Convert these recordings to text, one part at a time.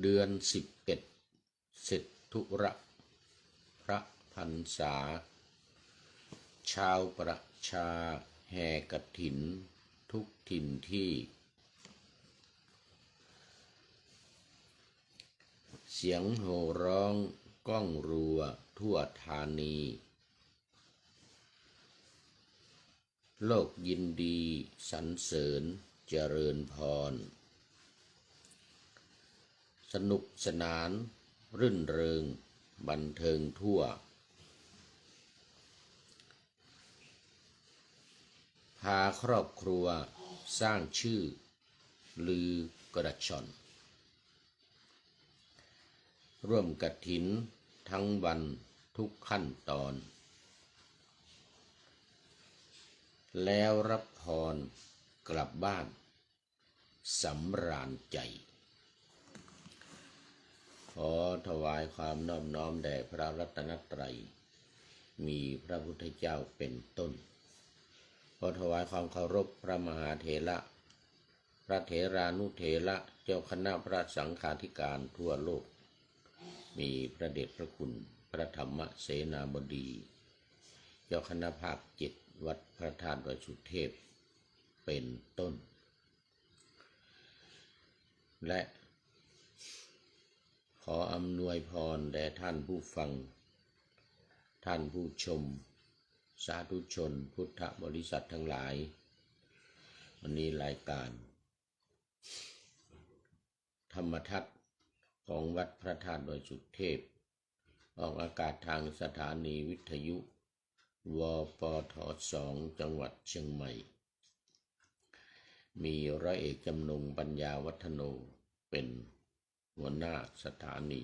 เดือน11เสร็จธุระพระพรรษาชาวประชาแห่กฐินทุกถิ่นที่เสียงโห่ร้องก้องรัวทั่วธานีโลกยินดีสรรเสริญเจริญพรสนุกสนานรื่นเริงบันเทิงทั่วพาครอบครัวสร้างชื่อลือกระชอนร่วมกฐินทั้งวันทุกขั้นตอนแล้วรับพรกลับบ้านสำราญใจขอถวายความนอบน้อมแด่พระรัตนตรัยมีพระพุทธเจ้าเป็นต้นขอถวายความเคารพพระมหาเถระพระเถรานุเถระเจ้าคณะพระสังฆาธิการทั่วโลกมีพระเดชพระคุณพระธรรมเสนาบดีเจ้าคณะภาค7วัดพระธาตุวดสุเทพเป็นต้นและขออำนวยพรแด่ท่านผู้ฟังท่านผู้ชมสาธุชนพุทธบริษัททั้งหลายวันนี้รายการธรรมทัศน์ของวัดพระธาตุวดสุเทพออกอากาศทางสถานีวิทยุวปท2จังหวัดเชียงใหม่มีร้อยเอกจำนงปัญญาวัฒโนเป็นหัวหน้าสถานี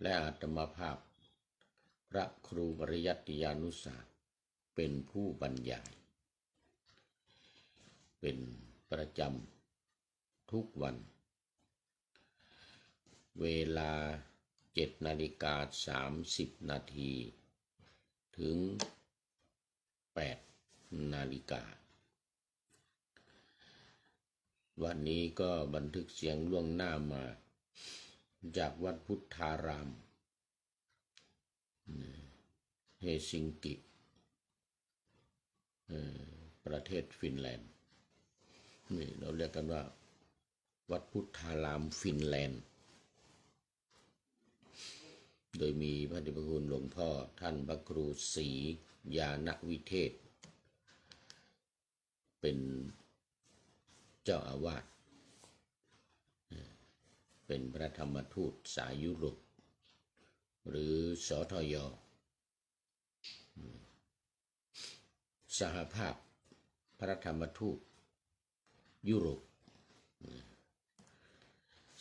และอาตมาภาพพระครูปริยัติยานุศาสตร์เป็นผู้บรรยายเป็นประจำทุกวันเวลา7:30 นาทีถึง8 นาฬิกาวันนี้ก็บันทึกเสียงล่วงหน้ามาจากวัดพุทธารามเฮซิงกิประเทศฟินแลนด์นี่เราเรียกกันว่าวัดพุทธารามฟินแลนด์โดยมีพระเดชพระคุณหลวงพ่อท่านพระครูศรีญาณวิเทศเป็นเจ้าอาวาสเป็นพระธรรมทูตสายยุโรปหรือสทย.สหภาพพระธรรมทูตยุโรป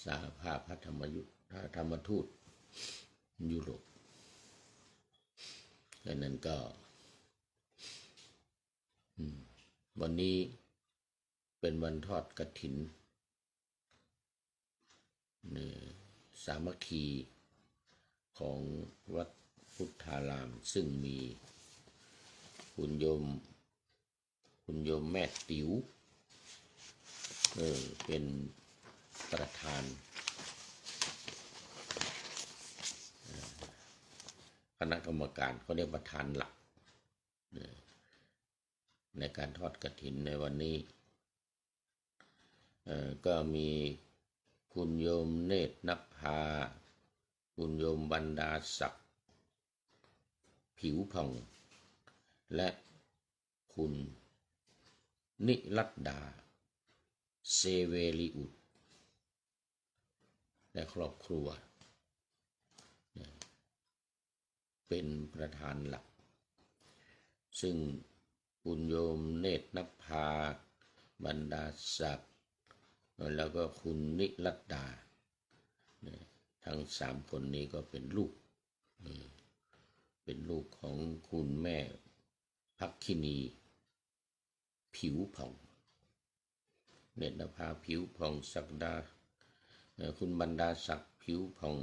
สหภาพพระธรรมทูตยุโรปดังนั้นก็วันนี้เป็นวันทอดกฐินสามัคคีของวัดพุทธารามซึ่งมีคุณโยมแม่ติ๋วเป็นประธานคณะกรรมการเขาเรียกประธานหลักในการทอดกฐินในวันนี้ก็มีคุณโยมเนตรนภาคุณโยมบรรดาศักดิ์ผิวผ่องและคุณนิรัตดาเซเวลิอุดและครอบครัวเป็นประธานหลักซึ่งคุณโยมเนตรนภาบรรดาศักดิ์แล้วก็คุณนิรัตดาทั้ง3 คนนี้ก็เป็นลูกของคุณแม่ภักขินีผิวผ่องเนตรนภาผิวผ่องศักดาคุณบรรดาศักดิ์ผิวผ่อง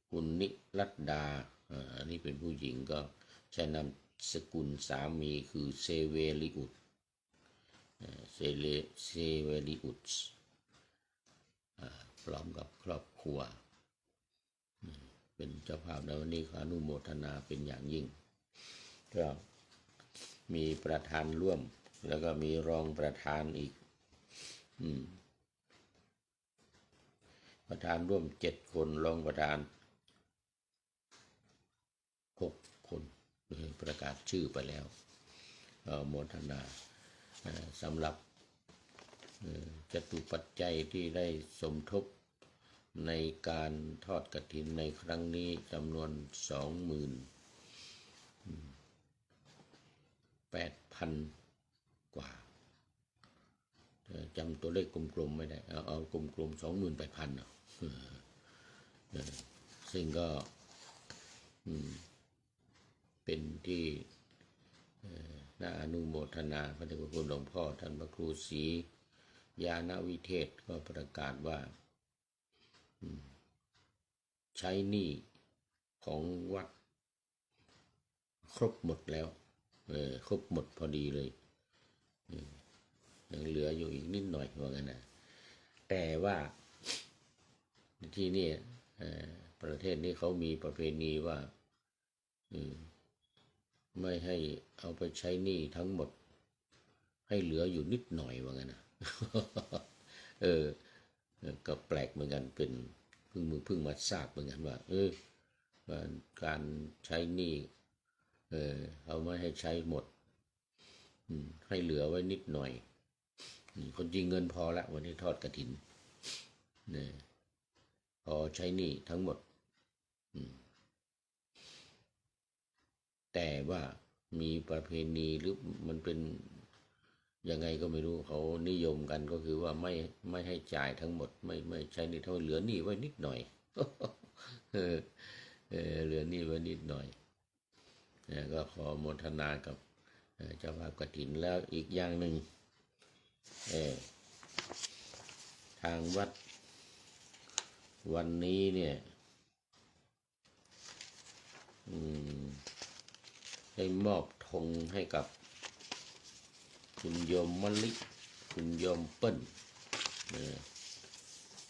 คุณนิรัตดาอันนี้เป็นผู้หญิงก็ใช้นามสกุลสามีคือเซเวลิอุด พร้อมกับครอบครัวเป็นเจ้าภาพในวันนี้ขออนุโมทนาเป็นอย่างยิ่งก็มีประธานร่วมแล้วก็มีรองประธานอีกประธานร่วม7 คนรองประธาน6 คนประกาศชื่อไปแล้วโมทนาสำหรับจตุปัจจัยที่ได้สมทบในการทอดกฐินในครั้งนี้จำนวน 28,000 กว่าจำตัวเลขกลมๆไม่ได้เอากลมๆ 28,000ซึ่งก็เป็นที่น่าอนุโมทนาพระเดชพระคุณหลวงพ่อท่านพระครูศรีญาณวิเทศก็ประกาศว่าใช้หนี้ของวัดครบหมดแล้วครบหมดพอดีเลยยังเหลืออยู่อีกนิดหน่อยว่างั้นนะแต่ว่าที่นี่ประเทศนี้เขามีประเพณีว่าไม่ให้เอาไปใช้หนี้ทั้งหมดให้เหลืออยู่นิดหน่อยว่างั้นนะก็แปลกเหมือนกันเป็นเพิ่งมาทราบเหมือนกันว่าการใช้หนี้เอาไม่ให้ใช้หมดให้เหลือไว้นิดหน่อยคนจริงเงินพอละวันนี้ทอดกฐินพอใช้หนี้ทั้งหมดแต่ว่ามีประเพณีหรือมันเป็นยังไงก็ไม่รู้เขานิยมกันก็คือว่าไม่ให้จ่ายทั้งหมดไม่ใช้หนี้เท่าเหลือหนี้ไว้นิดหน่อยเหลือหนี้ไว้นิดหน่อยก็ขอโมทนากับเจ้าภาพกฐินแล้วอีกอย่างหนึ่งทางวัดวันนี้เนี่ยได้มอบธงให้กับคุณโยมมะลิคุณโยมเปิ้ล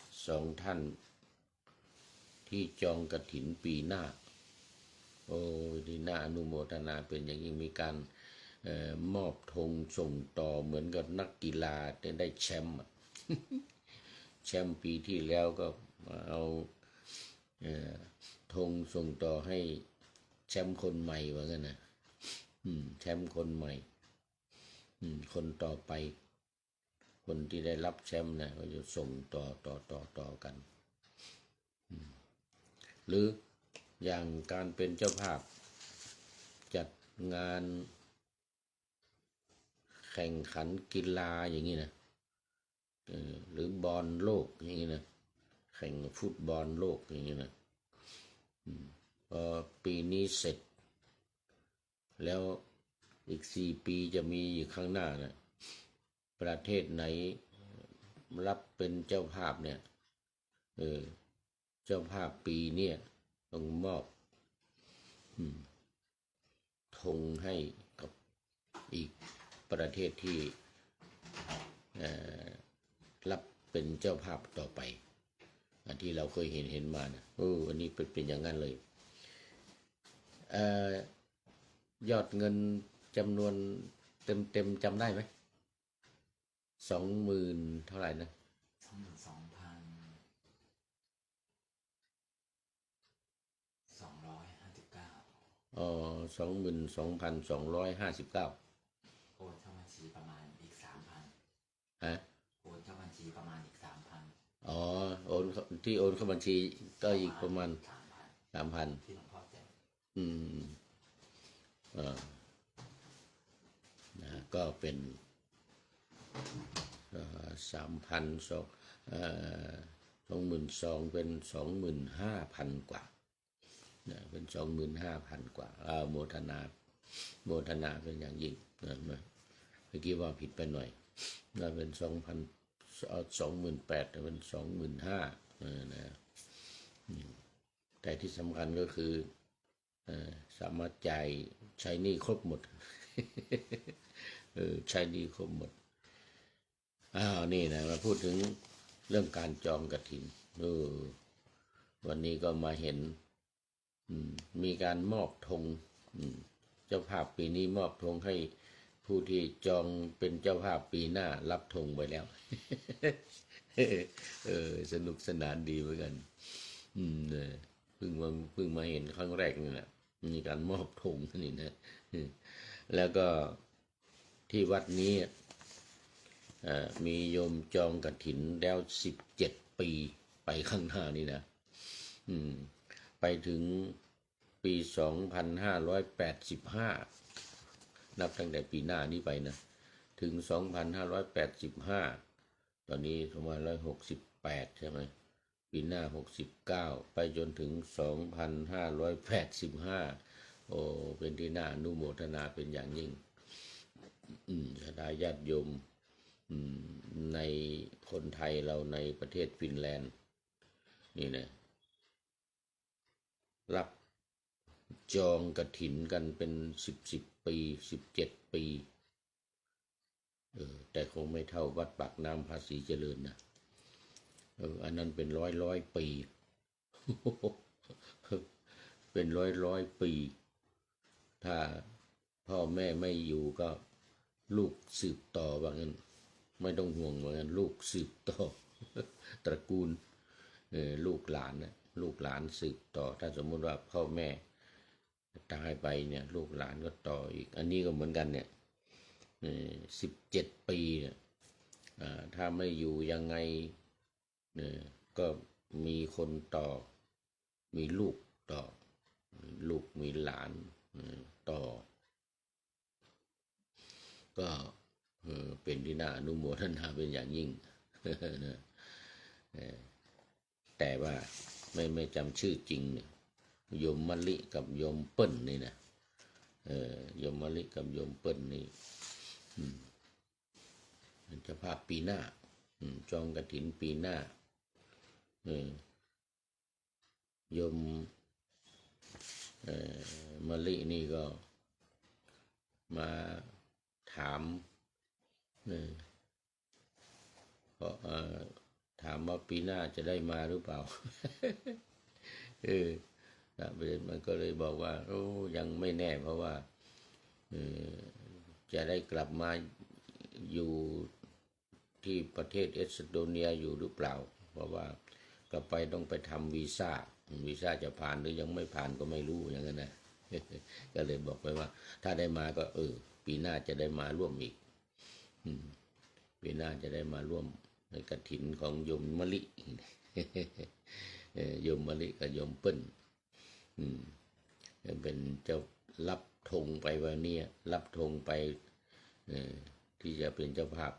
2 ท่านที่จองกฐินปีหน้าโอ้ดีน่าอนุโมทนาเป็นอย่างยิ่งมีการมอบธงส่งต่อเหมือนกับนักกีฬาได้แชมป์แชมป์ปีที่แล้วก็เอาธงส่งต่อให้แชมป์คนใหม่ว่างั้นนะแชมป์คนใหม่คนต่อไปคนที่ได้รับแชมป์นะก็จะส่งต่อกันหรืออย่างการเป็นเจ้าภาพจัดงานแข่งขันกีฬาอย่างนี้นะหรือบอลโลกอย่างนี้นะแข่งฟุตบอลโลกอย่างนี้นะพอปีนี้เสร็จแล้วอีก4 ปีจะมีอยู่ข้างหน้านะประเทศไหนรับเป็นเจ้าภาพเนี่ยเจ้าภาพปีเนี่ยต้องมอบธงให้กับอีกประเทศที่รับเป็นเจ้าภาพต่อไปอันที่เราเคยเห็นมานะอันนี้เป็นอย่างนั้นเลยยอดเงินจำนวนเต็มจำได้ไหม20,000เท่าไหร่นะ22,259โอนเข้าบัญชีประมาณอีก 3,000โอนเข้าบัญชีประมาณอีก 3,000โอนที่โอนเข้าบัญชีก็อีกประมาณ 3,000ที่หลวงพ่อแจ้งก็เป็น22,000เป็น25,000 กว่าเป็น25,000 กว่าโมทนาเป็นอย่างยิ่งเมื่อกี้ว่าผิดไปหน่อยเป็น28,000แต่เป็น25,000นะแต่ที่สำคัญก็คือสามารถจ่ายใช้หนี้ครบหมดใช้หนี้ครบหมดนี่นะมาพูดถึงเรื่องการจองกฐิน เออวันนี้ก็มาเห็นมีการมอบธงเจ้าภาพปีนี้มอบธงให้ผู้ที่จองเป็นเจ้าภาพปีหน้ารับธงไปแล้ว สนุกสนานดีเหมือนกันเพิ่งมาเห็นครั้งแรกนี่แหละมีการมอบธงนี่นะแล้วก็ที่วัดนี้มีโยมจองกฐินแล้ว17 ปีไปข้างหน้านี่นะไปถึงปี2585นับตั้งแต่ปีหน้านี้ไปนะถึง2585ตอนนี้2568ใช่ไหมปีหน้า69ไปจนถึง2585โอ้เป็นที่น่าอนุโมทนาเป็นอย่างยิ่งญาติโยมในคนไทยเราในประเทศฟินแลนด์นี่นะรับจองกฐินกันเป็น10 ปี17 ปีแต่คงไม่เท่าวัดปากน้ำภาษีเจริญนะอันนั้นเป็นร้อยปี เป็นร้อยปีถ้าพ่อแม่ไม่อยู่ก็ลูกสืบต่อว่างั้นไม่ต้องห่วงว่างั้นลูกสืบต่อ ตระกูลลูกหลานนะลูกหลานสืบต่อถ้าสมมุติว่าพ่อแม่ตายไปเนี่ยลูกหลานก็ต่ออีกอันนี้ก็เหมือนกันเนี่ย17 ปีเนี่ยถ้าไม่อยู่ยังไงก็มีคนต่อมีลูกต่อลูกมีหลานต่อก็เป็นที่น่าอนุโมทนาเป็นอย่างยิ่ง แต่ว่าไม่จำชื่อจริงเนี่ยโยมมะลิกับโยมเปิ้ลนี่นะโยมมะลิกับโยมเปิ้ลนี่เจ้าภาพปีหน้าจองกฐินปีหน้าโยมมะลินี่ก็มาถามถามว่าปีหน้าจะได้มาหรือเปล่า มันก็เลยบอกว่าโอ้ยังไม่แน่เพราะว่าจะได้กลับมาอยู่ที่ประเทศเอสโตเนียอยู่หรือเปล่าเพราะว่ากลับไปต้องไปทำวีซ่าจะผ่านหรือยังไม่ผ่านก็ไม่รู้อย่างนั้นนะ ก็เลยบอกไปว่าถ้าได้มาก็ปีหน้าจะได้มาร่วมอีกปีหน้าจะได้มาร่วมในกฐินของโยมมะลิ โยมมะลิกับโยมเปิ้ลเป็นเจ้ารับธงไปวันนี้รับธงไปที่จะเป็นเจ้าภาพ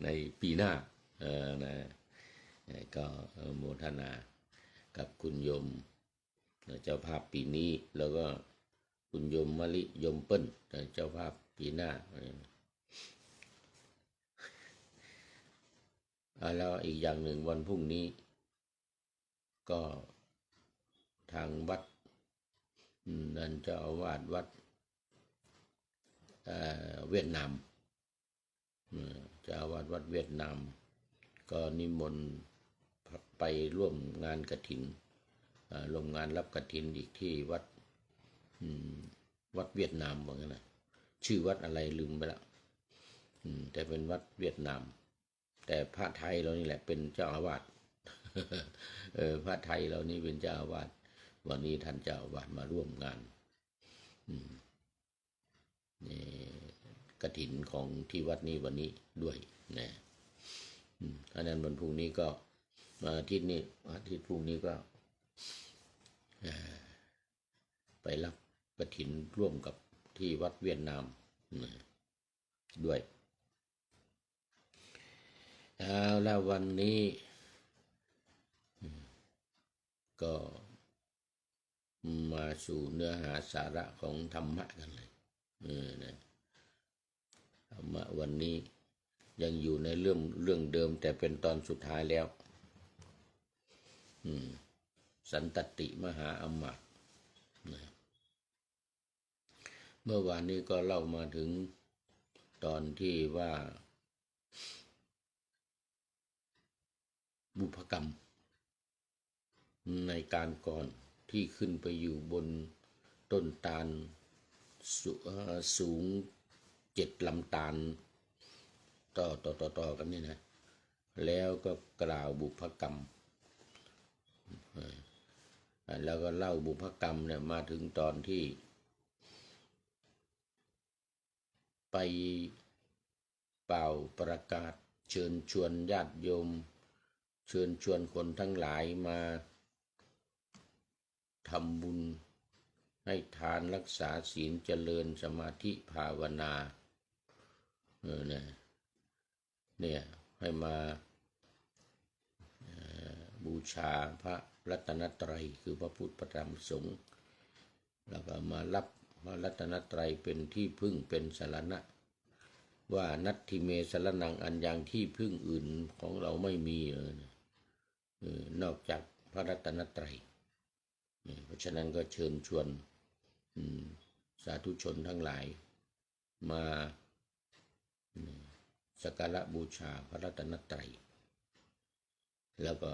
ในปีหน้านะก็โมทนากับคุณโยมเจ้าภาพปีนี้แล้วก็คุณโยมมะลิโยมเปิ้ลเจ้าภาพปีหน้าแล้วอีกอย่างหนึ่งวันพรุ่งนี้ก็ทางวัดนั่นเจ้าอาวาสวัดเวียดนามเจ้าอาวาสวัดเวียดนามก็นิมนต์ไปร่วมงานกฐินลงงานรับกฐินอีกที่วัดเวียดนามว่างั้นนะชื่อวัดอะไรลืมไปแล้วแต่เป็นวัดเวียดนามแต่พระไทยเรานี่แหละเป็นเจ้าอาวาส พระไทยเรานี่เป็นเจ้าอาวาสวันนี้ท่านเจ้าอาวาสมาร่วมงานกฐินของที่วัดนี้วันนี้ด้วยนะอันนั้นวันพรุ่งนี้ก็มาอาทิตย์พรุ่งนี้ก็ไปรับกฐินร่วมกับที่วัดเวียดนามด้วยแล้ววันนี้ก็มาสู่เนื้อหาสาระของธรรมะกันเลยนะธรรมะวันนี้ยังอยู่ในเรื่องเดิมแต่เป็นตอนสุดท้ายแล้วสันตติมหาอมาตย์เมื่อวานนี้ก็เล่ามาถึงตอนที่ว่า บุพกรรมในการก่อนที่ขึ้นไปอยู่บนต้นตาลสูง7 ลำตาลต่อกันนี่นะแล้วก็กล่าวบุพกรรมแล้วก็เล่าบุพกรรมเนี่ยมาถึงตอนที่ไปเป่าประกาศเชิญชวนญาติโยมเชิญชวนคนทั้งหลายมาทำบุญให้ทานรักษาศีลเจริญสมาธิภาวนาเนี่ยให้มาบูชาพระรัตนตรัยคือพระพุทธพระธรรมสงฆ์แล้วก็มารับพระรัตนตรัยเป็นที่พึ่งเป็นสรณะว่านัตถิเมสรณังอันยังที่พึ่งอื่นของเราไม่มีนอกจากพระรัตนตรัยเพราะฉะนั้นก็เชิญชวนสาธุชนทั้งหลายมาสักการะบูชาพระรัตนตรัยแล้วก็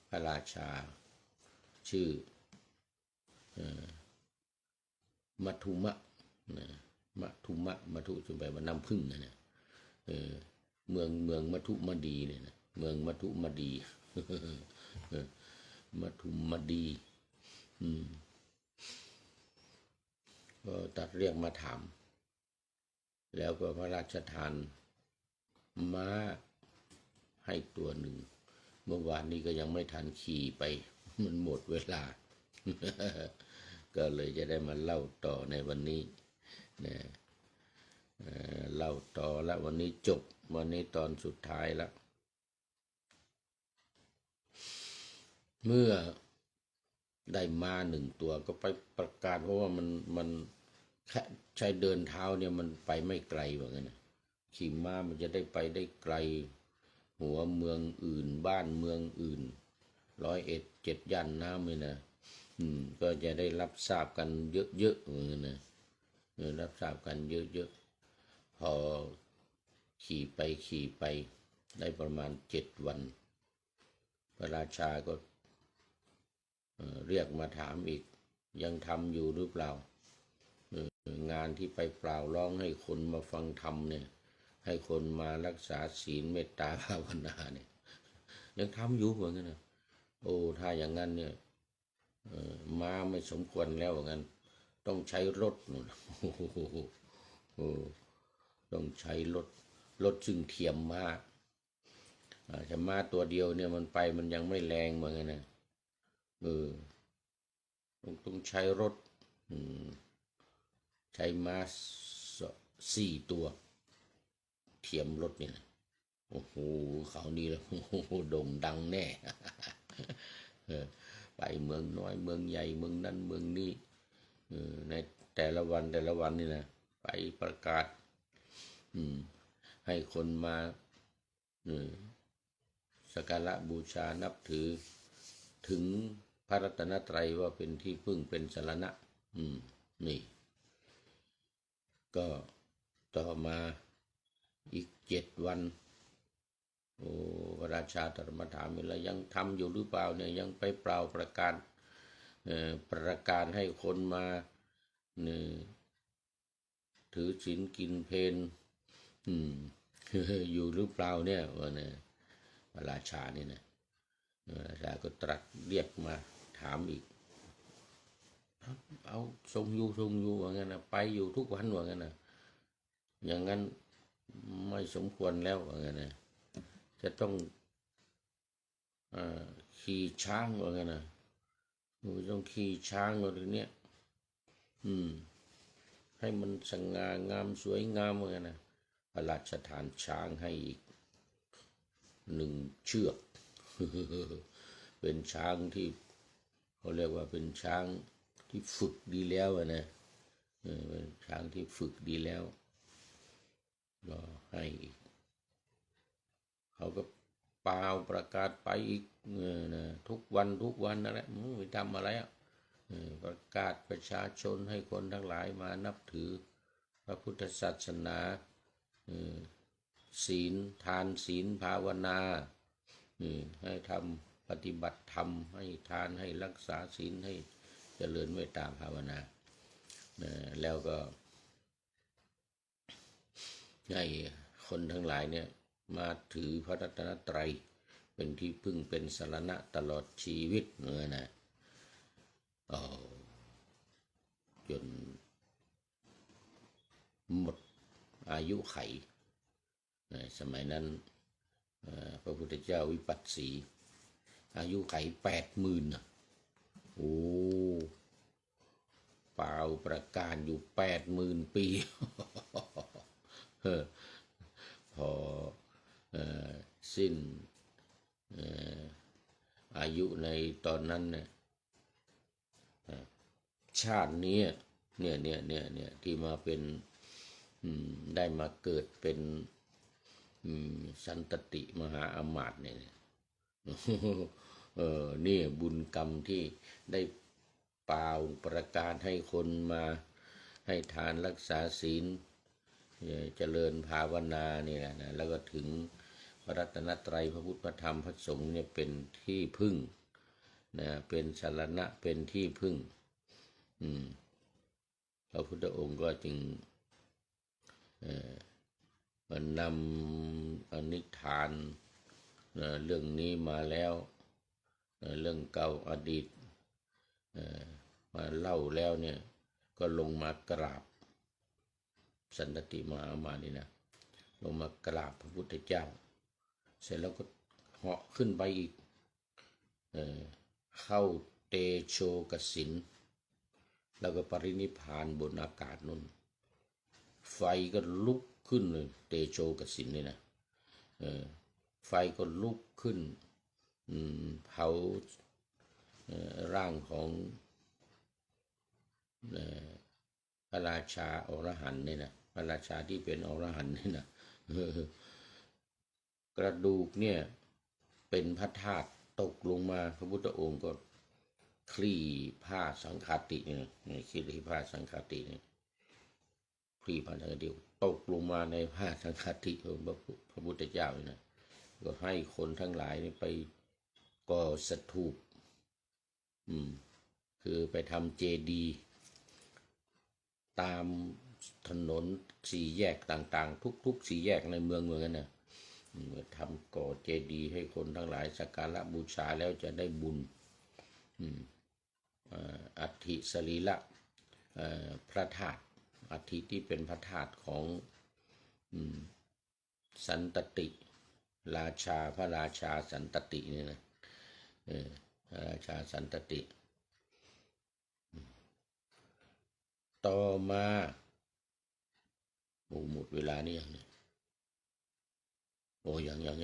พระราชาชื่อมัทุมะมัทุจนไปว่าน้ำพึ่งนะเมืองมัทุมดีเนี่ยนะเมืองมัทุมดีมัทุมดีก็ตัดเรียกมาถามแล้วก็พระราชทานม้าให้ตัวหนึ่งเมื่อวานนี้ก็ยังไม่ทันขี่ไปมันหมดเวลา ก็เลยจะได้มาเล่าต่อในวันนี้นะเล่าต่อแล้ววันนี้จบวันนี้ตอนสุดท้ายแล้วเมื่อได้มา1 ตัวก็ไปประกาศเพราะว่ามันแค่ใช้เดินเท้าเนี่ยมันไปไม่ไกลว่างั้นนะขี่ม้ามันจะได้ไปได้ไกลหัวเมืองอื่นบ้านเมืองอื่น101 7 ย่านน้ำเลยนะก็จะได้รับทราบกันเยอะๆเหมือนกันนะรับทราบกันเยอะๆพอขี่ไปได้ประมาณ7 วันพระราชาก็เรียกมาถามอีกยังทำอยู่หรือเปล่างานที่ไปเปล่าร้องให้คนมาฟังธรรมเนี่ยให้คนมารักษาศีลเมตตาภาวนาเนี่ยยังทำอยู่เหมือนกันนะโอ้ถ้าอย่างนั้นเนี่ยม้าไม่สมควรแล้วอย่างนั้นต้องใช้รถนู่นต้องใช้รถซึ่งเทียมม้าจะม้าตัวเดียวเนี่ยมันไปมันยังไม่แรงเหมือนกันนะต้องใช้รถใช้ม้า4 ตัวเทียมรถเนี่ยโอ้โหเขานี่แล้วโด่งดังแน่ไปเมืองน้อยเมืองใหญ่เมืองนั้นเมืองนี้ในแต่ละวันนี่นะไปประกาศให้คนมาสักการะบูชานับถือถึงพระรัตนตรัยว่าเป็นที่พึ่งเป็นสรณะนี่ก็ต่อมาอีก7 วันโอ้พระราชาตรัสมาถามแล้วยังทำอยู่หรือเปล่าเนี่ยยังไปเปล่าประกาศให้คนมาถือศีลกินเพลอยู่หรือเปล่าเนี่ยว่าเนี่ยพระราชานี่นะพระราชาก็ตรัสเรียกมาถามอีกเอาทรงอยู่ว่างั้นนะไปอยู่ทุกวันว่างั้นนะอย่างนั้นไม่สมควรแล้วว่างั้นนะจะต้องขี่ช้างว่างั้นนะต้องขี่ช้างว่าทีเนี้ยให้มันสง่างามสวยงามว่างั้นนะพระราชทานช้างให้อีก1 เชือก เป็นช้างที่เขาเรียกว่าเป็นช้างที่ฝึกดีแล้วนะเป็นช้างที่ฝึกดีแล้วก็ให้เขาก็เปล่าประกาศไปอีกนะทุกวันนั่นแหละไม่ทำอะไรประกาศประชาชนให้คนทั้งหลายมานับถือพระพุทธศาสนาศีลทานศีลภาวนา ให้ทำปฏิบัติธรรมให้ทานให้รักษาศีลให้เจริญเมตตาภาวนาแล้วก็ให้คนทั้งหลายเนี่ยมาถือพระรัตนตรัยเป็นที่พึ่งเป็นสรณะตลอดชีวิตนะจนหมดอายุไขสมัยนั้นพระพุทธเจ้าวิปัสสีอายุไข80,000โอ้เปล่าประกาศอยู่80,000 ปีพอสิ้นอายุในตอนนั้นเนี่ยชาตินี้เนี่ยที่มาเป็นได้มาเกิดเป็นสันตติมหาอมาตย์เนี่ยนี่บุญกรรมที่ได้เป่าประกาศให้คนมาให้ทานรักษาศีลเจริญภาวนานี่แหละนะแล้วก็ถึงพระรัตนตรัยพระพุทธพระธรรมพระสงฆ์เนี่ยเป็นที่พึ่งนะเป็นสรณะเป็นที่พึ่งพระพุทธองค์ก็จึงนำนิทานเรื่องนี้มาแล้วเรื่องเก่าอดีตมาเล่าแล้วเนี่ยก็ลงมากราบสันตติมหาอมาตย์นี่นะลงมากราบพระพุทธเจ้าเสร็จแล้วก็เหาะขึ้นไปอีกเข้าเตโชกสินแล้วก็ปรินิพพานบนอากาศนั่นไฟก็ลุกขึ้นเลยเตโชกสินนี่นะไฟก็ลุกขึ้นเผาร่างของพระราชาอรหันต์นี่นะพระราชาที่เป็นอรหันต์นี่นะกระดูกเนี่ยเป็นพระธาตุตกลงมาพระพุทธองค์ก็คลี่ผ้าสังฆาติเนี่ยคลี่ผ้าสังฆาติเนี่ยคลี่ผ้าสังฆาติตกลงมาในผ้าสังฆาติของพระพุทธเจ้าเนี่ยนะก็ให้คนทั้งหลายนี่ไปก่อสถูปคือไปทำเจดีย์ตามถนนสี่แยกต่างๆทุกสี่แยกในเมืองนั้นนะทำก่อเจดีย์ให้คนทั้งหลายสักการะบูชาแล้วจะได้บุญอัฐิสรีระพระธาตุอัฐิที่เป็นพระธาตุของสันตติราชาพระราชาสันตตินี่นะพระราชาสันตติต่อมาหมดเวลานี่ยังเนี่ย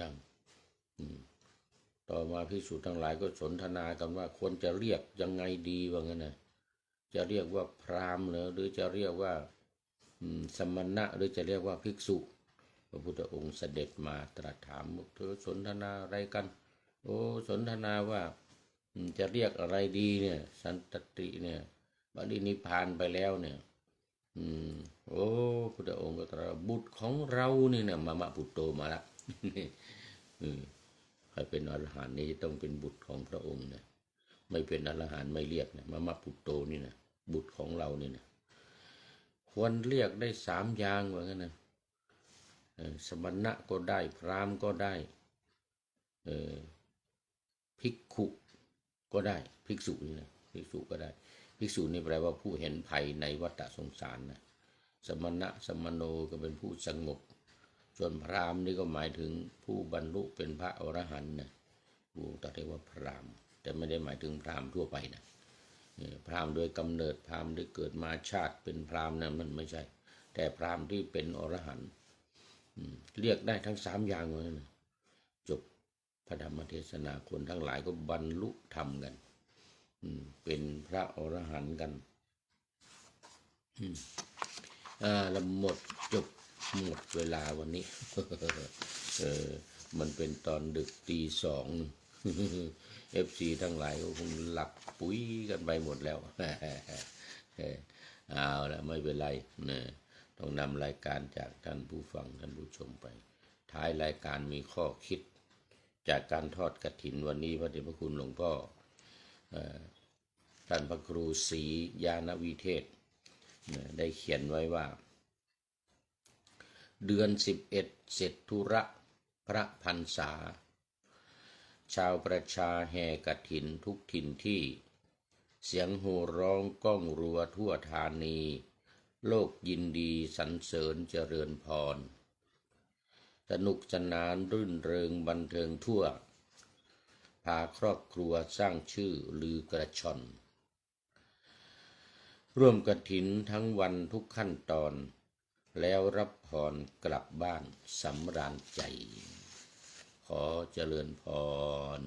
ยังต่อมาภิกษุทั้งหลายก็สนทนากันว่าควรจะเรียกยังไงดีว่างั้นนะจะเรียกว่าพราหมณ์หรือจะเรียกว่าสมณะหรือจะเรียกว่าภิกษุพระพุทธองค์เสด็จมาตรัสถามเธอสนทนาอะไรกันสนทนาว่าจะเรียกอะไรดีเนี่ยสันตติเนี่ยปรินิพพานไปแล้วเนี่ยพุทธองค์ก็ตรัสบุตรของเรานี่นะมะพุตโตมาละใครเป็นอรหันต์นี่ต้องเป็นบุตรของพระองค์นะไม่เป็นอรหันต์ไม่เรียกนะมะพุตโตนี่นะบุตรของเรานี่นะควรเรียกได้3 อย่างว่างั้นนะสมณะก็ได้พราหมณ์ก็ได้ภิกขุก็ได้ภิกษุนี่นะภิกษุก็ได้ภิกษุนี่แปลว่าผู้เห็นภัยในวัฏสงสารนะสมณะสมโนก็เป็นผู้สงบส่วนพราหมณ์นี่ก็หมายถึงผู้บรรลุเป็นพระอรหันต์นะผู้ตัดเรียกว่าพราหมณ์แต่ไม่ได้หมายถึงพราหมณ์ทั่วไปนะพราหมณ์โดยกำเนิดพราหมณ์ได้เกิดมาชาติเป็นพราหมณ์นะมันไม่ใช่แต่พราหมณ์ที่เป็นอรหันต์เรียกได้ทั้ง3 อย่างเลยนะจบพระธรรมเทศนาคนทั้งหลายก็บรรลุธรรมกันเป็นพระอรหันต์กันแล้วหมดเวลาวันนี้ มันเป็นตอนดึกตี 2 FC ทั้งหลายก็คงหลับปุ๋ยกันไปหมดแล้ว เอาละไม่เป็นไรนะต้องนำรายการจากท่านผู้ฟังท่านผู้ชมไปท้ายรายการมีข้อคิด จากการทอดกฐินวันนี้พระเดชพระคุณหลวงพ่อท่านพระครูศรียานวิเทศได้เขียนไว้ว่าเดือน11เสร็จธุระพระพรรษาชาวประชาแห่กฐินทุกถิ่นที่เสียงโห่ร้องก้องรัวทั่วธานีโลกยินดีสรรเสริญเจริญพรสนุกสนานรื่นเริงบันเทิงทั่วพาครอบครัวสร้างชื่อลือกระชอนร่วมกฐินทั้งวันทุกขั้นตอนแล้วรับพรกลับบ้านสำราญใจขอเจริญพร